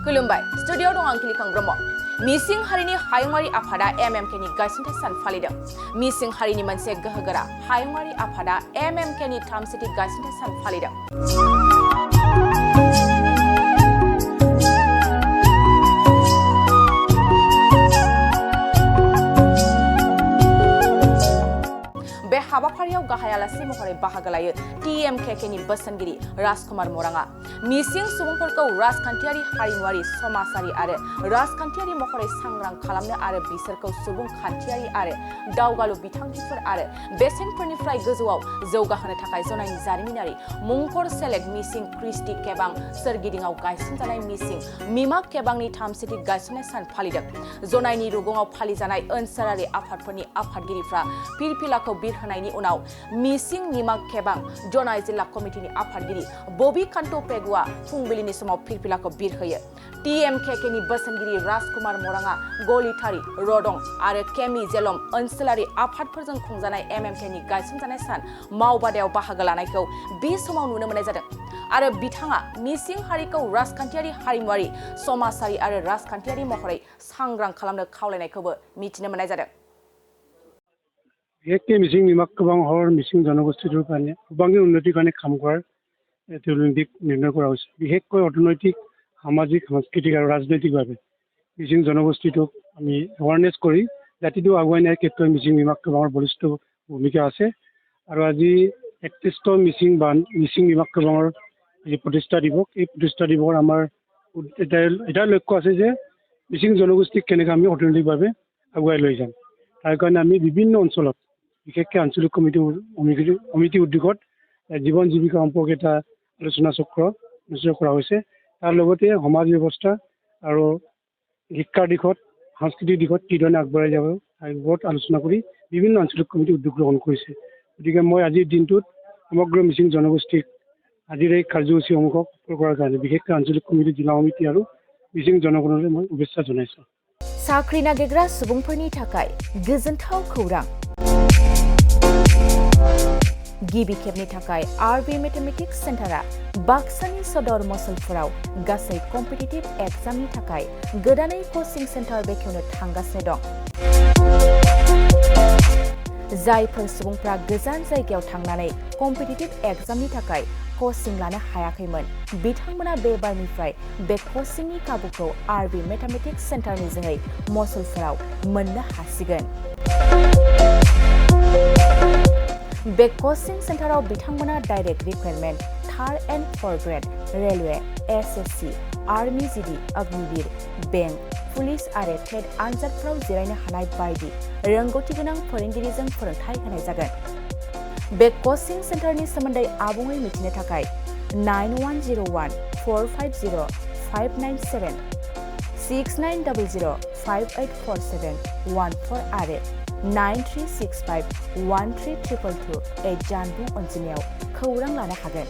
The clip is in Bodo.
खुलुमबाय स्टुडिअ दं आं किलिखां ब्रह्म मिसिं हारिनि हायुङारि आफादा एमएमके नि गायसनथाय सान फालिदों मिसिं हारिनि मोनसे गोहोगोरा हायुङारि आफादा एमएमके नि 30थि गायसनथाय सान फालिदों बे हाबाफारियाव गाहाय आलासि महरै बाहागो लायो टीएमके नि बोसोनगिरि राजकुमार मराङा मिसिं सुबुंफोरखौ राजखान्थियारि हारिमुआरि समाजारि आरो राजखान्थियारि महरै सांग्रां खालामनो आरो बिसोरखौ सुबुंखान्थियारि आरो दावगालु बिथांखिफोर आरो बेसेनफोरनिफ्राय गोजौआव जौगाहोनो थाखाय जनायनि जारिमिनारि मुंखर सेलेक्ट मिसिं क्रिस्टि केबां सोरगिदिङाव गायसनजानाय मिसिं मिमा केबांनि 30थि गायसननाय सान फालिदों जनायनि रुगुङाव फालिजानाय ओनसोलारि आफादफोरनि आफादगिरिफ्रा फिरफिलाखौ बिरहोनायनि उनाव मिसिं मिमा केबां जनाय जिल्ला कमिटिनि आफादगिरि बबी कान्तो पेगुआ फुंबिलिनि समाव फिरफिलाखौ बिरहोयो टीएमके नि बोसोनगिरि राजकुमार मराङा गलिथारि रदं आरो केमि जेलम ओनसोलारि आफादफोरजों खुंजानाय एमएमके नि गायसनजानाय सान मावबादायाव बाहागो लानायखौ बे समाव नुनो मोननाय जादों आरो बिथाङा मिसिं हारिखौ राजखान्थियारि हारिमुआरि समाजारि आरो राजखान्थियारि महरै सांग्रां खालामनो खावलायनायखौबो मिथिनो मोननाय जादों বিশেষকৈ মিচিং নিমাক কেবাংহৰ মিচিং জনগোষ্ঠীটোৰ কাৰণে সৰ্বাংগীন উন্নতিৰ কাৰণে কাম কৰাৰ দিক নিৰ্ণয় কৰা হৈছে বিশেষকৈ অৰ্থনৈতিক সামাজিক সাংস্কৃতিক আৰু ৰাজনৈতিকভাৱে মিচিং জনগোষ্ঠীটোক আমি এৱাৰনেছ কৰি জাতিটো আগুৱাই নিয়াৰ ক্ষেত্ৰত মিচিং নিমাক কেবাংৰ বলিষ্ঠ ভূমিকা আছে আৰু আজি 31 মিচিং নিমাক কেবাংৰ যি প্ৰতিষ্ঠা দিৱস এই প্ৰতিষ্ঠা দিৱসৰ আমাৰ এটা লক্ষ্য আছে যে মিচিং জনগোষ্ঠীক কেনেকৈ আমি অৰ্থনৈতিকভাৱে আগুৱাই লৈ যাম তাৰ কাৰণে আমি বিভিন্ন অঞ্চলত বিশেষকৈ আঞ্চলিক কমিটি উদ্যোগত জীৱন জীৱিকা সম্পৰ্কে এটা আলোচনা চক্ৰ নিশ্চয় কৰা হৈছে তাৰ লগতে সমাজ ব্যৱস্থা আৰু শিক্ষাৰ দিশত সাংস্কৃতিক দিশত কিধৰণে আগবঢ়াই যাব তাৰ ওপৰত আলোচনা কৰি বিভিন্ন আঞ্চলিক কমিটি উদ্যোগ গ্ৰহণ কৰিছে গতিকে মই আজিৰ দিনটোত সমগ্ৰ মিচিং জনগোষ্ঠীক আজিৰ এই কাৰ্যসূচীসমূহক সফল কৰাৰ কাৰণে বিশেষকৈ আঞ্চলিক কমিটি জিলা সমিতি আৰু মিচিং জনগণলৈ মই শুভেচ্ছা জনাইছোঁ साख्रि नागिरग्रा सुबुंफोरनि थाखाय गोजोनथाव खौरां गिबि खेबनि थाखाय आरबि मेथमेटिक्स सेन्टारा बाक्सानि सदर मसलफोराव गासै कम्पिटिटिभ एग्जामनि थाखाय गोदानै कोचिं सेन्टार बेखेवनो थांगासिनो दं जायफोर सुबुंफ्रा गोजान जायगायाव थांनानै कम्पिटिटिभ एग्जामनि थाखाय कोचिं लानो हायाखैमोन बिथांमोना बे बारनिफ्राय बे कोचिंनि खाबुखौ आरबि मेथमेटिक्स सेन्टारनि जोहै मसलफोराव मोननो हासिगोन बे कोचिं सेन्टाराव बिथांमोना direct requirement 3rd and 4th grade railway SSC army GD Agniveer bank police आरो टेट आनजादफोराव जिरायनो हानाय बायदि रोंगौथि गोनां फोरोंगिरिजों फोरोंथाय होनाय जागोन बे कोचिं सेन्टारनि सोमोन्दै आबुङै मिथिनो थाखाय 9101450597 6900584714 आरो 9365132228 जानबुं अनजिमायाव खौरां लानो हागोन